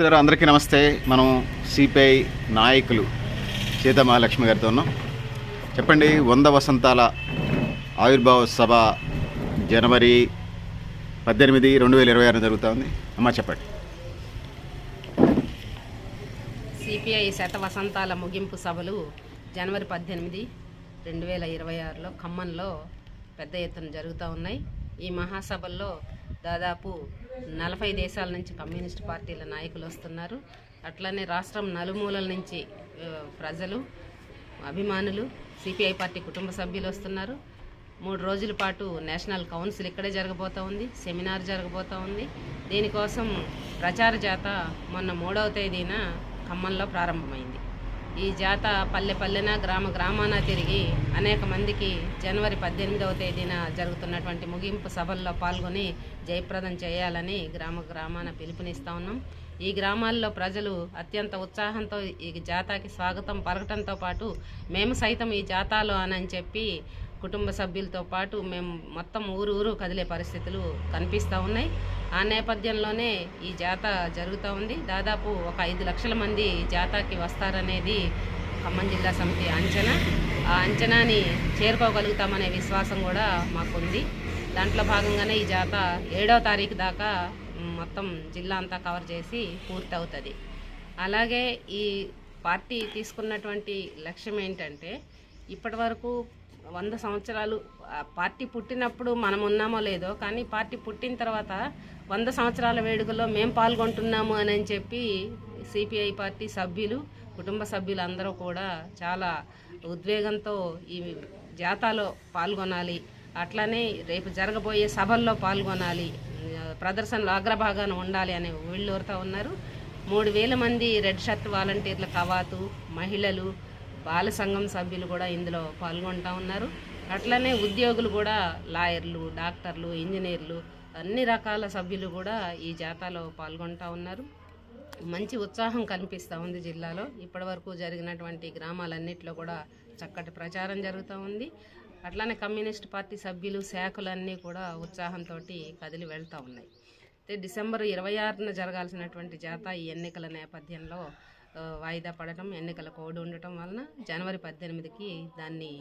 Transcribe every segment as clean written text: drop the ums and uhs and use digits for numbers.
గారు అందరికీ నమస్తే. మనం సిపిఐ నాయకులు సీతామహాలక్ష్మి గారితో ఉన్నాం. చెప్పండి, 100 వసంతాల ఆవిర్భావ సభ జనవరి 18, 2026 జరుగుతుంది. అమ్మ చెప్పండి. సిపిఐ శత వసంతాల ముగింపు సభలు జనవరి 18, 2026లో ఖమ్మంలో పెద్ద ఎత్తున జరుగుతూ ఉన్నాయి. ఈ మహాసభల్లో దాదాపు 40 దేశాల నుంచి కమ్యూనిస్ట్ పార్టీల నాయకులు వస్తున్నారు. అట్లనే రాష్ట్రం నలుమూలల నుంచి ప్రజలు, అభిమానులు, సిపిఐ పార్టీ కుటుంబ సభ్యులు వస్తున్నారు. 3 రోజుల పాటు నేషనల్ కౌన్సిల్ ఇక్కడే జరగబోతూ ఉంది, సెమినార్ జరగబోతూ ఉంది. దీనికోసం ప్రచార జాత మొన్న 3వ తేదీన ఖమ్మంలో ప్రారంభమైంది. ఈ జాత పల్లె పల్లెన గ్రామ గ్రామాన తిరిగి అనేక మందికి జనవరి 18వ తేదీన జరుగుతున్నటువంటి ముగింపు సభల్లో పాల్గొని జయప్రదం చేయాలని గ్రామ గ్రామాన పిలుపునిస్తూ ఉన్నాం. ఈ గ్రామాల్లో ప్రజలు అత్యంత ఉత్సాహంతో ఈ జాతాకి స్వాగతం పలకటంతో పాటు మేము సైతం ఈ జాతాలో అని చెప్పి కుటుంబ సభ్యులతో పాటు మేము మొత్తం ఊరు కదిలే పరిస్థితులు కనిపిస్తూ ఉన్నాయి. ఆ నేపథ్యంలోనే ఈ జాత జరుగుతూ ఉంది. దాదాపు ఒక 5 లక్షల మంది జాతాకి వస్తారనేది ఖమ్మం జిల్లా సమితి అంచనా. ఆ అంచనాని చేరుకోగలుగుతామనే విశ్వాసం కూడా మాకుంది. దాంట్లో భాగంగానే ఈ జాత 7వ తారీఖు దాకా మొత్తం జిల్లా అంతా కవర్ చేసి పూర్తి అవుతుంది. అలాగే ఈ పార్టీ తీసుకున్నటువంటి లక్ష్యం ఏంటంటే, ఇప్పటి వరకు 100 సంవత్సరాలు పార్టీ పుట్టినప్పుడు మనం ఉన్నామో లేదో, కానీ పార్టీ పుట్టిన తర్వాత 100 సంవత్సరాల వేడుకలో మేము పాల్గొంటున్నాము అని చెప్పి సిపిఐ పార్టీ సభ్యులు, కుటుంబ సభ్యులు అందరూ కూడా చాలా ఉద్వేగంతో ఈ జాతాలో పాల్గొనాలి, అట్లనే రేపు జరగబోయే సభల్లో పాల్గొనాలి, ప్రదర్శనలో అగ్రభాగాన ఉండాలి అనే వీళ్ళూరుతూ ఉన్నారు. 3000 మంది రెడ్ షర్ట్ వాలంటీర్ల కవాతు, మహిళలు, బాల సంఘం సభ్యులు కూడా ఇందులో పాల్గొంటూ ఉన్నారు. అట్లనే ఉద్యోగులు కూడా, లాయర్లు, డాక్టర్లు, ఇంజనీర్లు, అన్ని రకాల సభ్యులు కూడా ఈ జాతాలో పాల్గొంటూ ఉన్నారు. మంచి ఉత్సాహం కనిపిస్తూ ఉంది జిల్లాలో. ఇప్పటివరకు జరిగినటువంటి గ్రామాలన్నింటిలో కూడా చక్కటి ప్రచారం జరుగుతూ ఉంది. అట్లానే కమ్యూనిస్ట్ పార్టీ సభ్యులు, శాఖలన్నీ కూడా ఉత్సాహంతో కదిలి వెళ్తూ ఉన్నాయి. అయితే డిసెంబర్ 26న జరగాల్సినటువంటి జాత ఈ ఎన్నికల నేపథ్యంలో వాయిదా పడటం, ఎన్నికల కోడ్ ఉండటం వలన జనవరి 18కి దాన్ని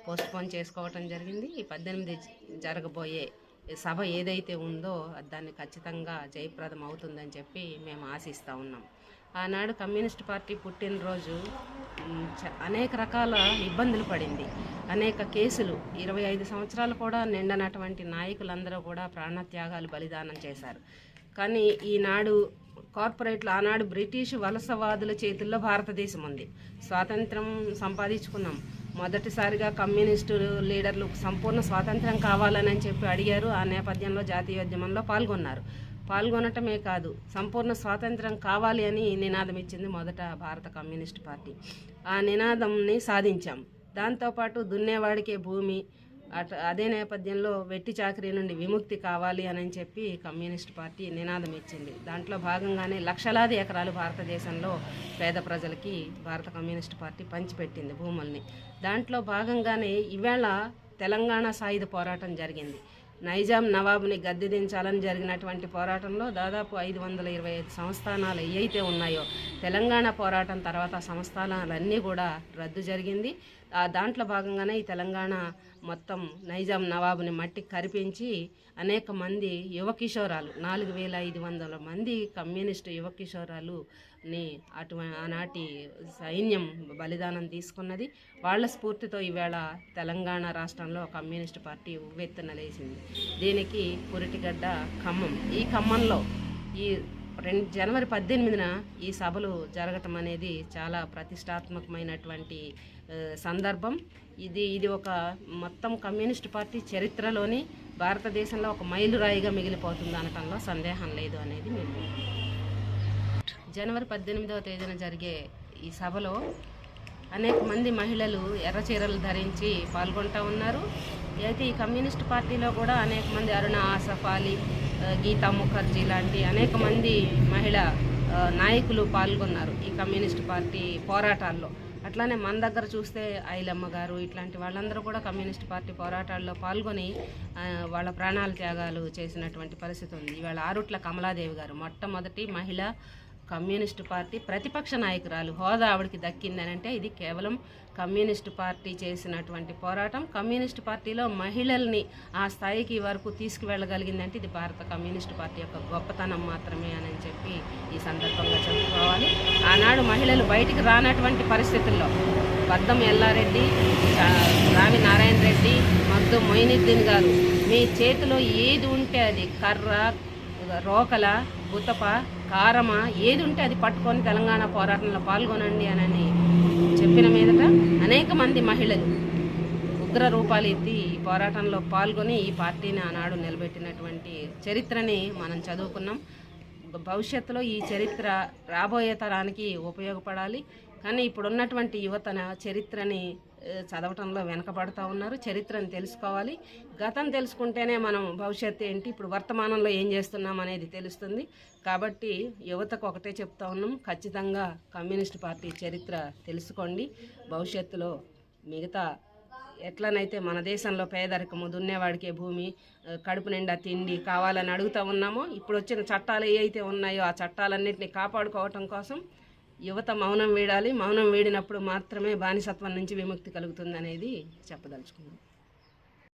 పోస్ట్పోన్ చేసుకోవటం జరిగింది. ఈ 18 జరగబోయే సభ ఏదైతే ఉందో దాన్ని ఖచ్చితంగా జయప్రదం అవుతుందని చెప్పి మేము ఆశిస్తూ ఉన్నాం. ఆనాడు కమ్యూనిస్ట్ పార్టీ పుట్టినరోజు అనేక రకాల ఇబ్బందులు పడింది, అనేక కేసులు, 25 సంవత్సరాలు కూడా నిండనటువంటి నాయకులందరూ కూడా ప్రాణత్యాగాలు బలిదానం చేశారు. కానీ ఈనాడు కార్పొరేట్లు, ఆనాడు బ్రిటిష్ వలసవాదుల చేతుల్లో భారతదేశం ఉంది. స్వాతంత్రం సంపాదించుకున్నాం. మొదటిసారిగా కమ్యూనిస్టు లీడర్లు సంపూర్ణ స్వాతంత్రం కావాలని చెప్పి అడిగారు. ఆ నేపథ్యంలో జాతీయోద్యమంలో పాల్గొనటమే కాదు, సంపూర్ణ స్వాతంత్రం కావాలి అని నినాదం ఇచ్చింది మొదట భారత కమ్యూనిస్ట్ పార్టీ. ఆ నినాదంని సాధించాం. దాంతోపాటు దున్నేవాడికే భూమి, అదే నేపథ్యంలో వెట్టి చాకరీ నుండి విముక్తి కావాలి అని చెప్పి కమ్యూనిస్ట్ పార్టీ నినాదం ఇచ్చింది. దాంట్లో భాగంగానే లక్షలాది ఎకరాలు భారతదేశంలో పేద ప్రజలకి భారత కమ్యూనిస్ట్ పార్టీ పంచిపెట్టింది భూముల్ని. దాంట్లో భాగంగానే ఈవేళ తెలంగాణ సాయుధ పోరాటం జరిగింది. నైజాం నవాబుని గద్దెదించాలని జరిగినటువంటి పోరాటంలో దాదాపు 525 సంస్థానాలు ఏవైతే ఉన్నాయో, తెలంగాణ పోరాటం తర్వాత సంస్థానాలన్నీ కూడా రద్దు జరిగింది. దాంట్లో భాగంగానే ఈ తెలంగాణ మొత్తం నైజాం నవాబుని మట్టి కరిపించి అనేక మంది యువ కిషోరాలు, 4500 మంది కమ్యూనిస్టు యువ కిషోరాలుని ఆనాటి సైన్యం బలిదానం తీసుకున్నది. వాళ్ళ స్ఫూర్తితో ఈవేళ తెలంగాణ రాష్ట్రంలో కమ్యూనిస్ట్ పార్టీ ఉవ్వెత్తున లేచింది. దీనికి పురిటిగడ్డ ఖమ్మం. ఈ ఖమ్మంలో ఈ జనవరి 18న ఈ సభలు జరగటం అనేది చాలా ప్రతిష్టాత్మకమైనటువంటి సందర్భం. ఇది ఒక మొత్తం కమ్యూనిస్ట్ పార్టీ చరిత్రలోని భారతదేశంలో ఒక మైలురాయిగా మిగిలిపోతుంది అనటంలో సందేహం లేదు అనేది మేము. జనవరి 18వ తేదీన జరిగే ఈ సభలో అనేక మంది మహిళలు ఎర్ర చీరలు ధరించి పాల్గొంటూ ఉన్నారు. అయితే ఈ కమ్యూనిస్ట్ పార్టీలో కూడా అనేక మంది, అరుణ ఆసఫ్ అలీ, గీతా ముఖర్జీ లాంటి అనేక మంది మహిళా నాయకులు పాల్గొన్నారు ఈ కమ్యూనిస్ట్ పార్టీ పోరాటాల్లో. అట్లానే మన దగ్గర చూస్తే ఐలమ్మ గారు ఇట్లాంటి వాళ్ళందరూ కూడా కమ్యూనిస్ట్ పార్టీ పోరాటాల్లో పాల్గొని వాళ్ళ ప్రాణాల త్యాగాలు చేసినటువంటి పరిస్థితి ఉంది. ఇవాళ ఆరుట్ల కమలాదేవి గారు మొట్టమొదటి మహిళ కమ్యూనిస్టు పార్టీ ప్రతిపక్ష నాయకురాలు హోదా ఆవిడకి దక్కిందని అంటే ఇది కేవలం కమ్యూనిస్టు పార్టీ చేసినటువంటి పోరాటం. కమ్యూనిస్టు పార్టీలో మహిళల్ని ఆ స్థాయికి వరకు తీసుకువెళ్ళగలిగిందంటే ఇది భారత కమ్యూనిస్టు పార్టీ యొక్క గొప్పతనం మాత్రమే అని చెప్పి ఈ సందర్భంగా చెప్పుకోవాలి. ఆనాడు మహిళలు బయటికి రానటువంటి పరిస్థితుల్లో బద్దం ఎల్లారెడ్డి, రావి నారాయణ రెడ్డి, మగ్దు మొయినుద్దీన్ గారు మీ చేతిలో ఏది ఉంటే అది కర్ర, రోకల, గుతప, కారమ ఏది ఉంటే అది పట్టుకొని తెలంగాణ పోరాటంలో పాల్గొనండి అని చెప్పిన మీదట అనేక మంది మహిళలు ఉగ్ర రూపాలు ఎత్తి ఈ పోరాటంలో పాల్గొని ఈ పార్టీని ఆనాడు నిలబెట్టినటువంటి చరిత్రని మనం చదువుకున్నాం. భవిష్యత్తులో ఈ చరిత్ర రాబోయే తరానికి ఉపయోగపడాలి. కానీ ఇప్పుడున్నటువంటి యువతన చరిత్రని చదవటంలో వెనకబడుతూ ఉన్నారు. చరిత్రను తెలుసుకోవాలి. గతం తెలుసుకుంటేనే మనం భవిష్యత్తు ఏంటి, ఇప్పుడు వర్తమానంలో ఏం చేస్తున్నాం అనేది తెలుస్తుంది. కాబట్టి యువతకు ఒకటే చెప్తా ఉన్నాం, ఖచ్చితంగా కమ్యూనిస్ట్ పార్టీ చరిత్ర తెలుసుకోండి. భవిష్యత్తులో మిగతా ఎట్లనైతే మన దేశంలో పేదరికము, దున్నేవాడికే భూమి, కడుపు నిండా తిండి కావాలని అడుగుతూ ఉన్నామో, ఇప్పుడు వచ్చిన చట్టాలు ఏవైతే ఉన్నాయో ఆ చట్టాలన్నింటినీ కాపాడుకోవటం కోసం యువత మౌనం వీడాలి. మౌనం వీడినప్పుడు మాత్రమే బానిసత్వం నుంచి విముక్తి కలుగుతుంది అనేది చెప్పదలుచుకున్నాం.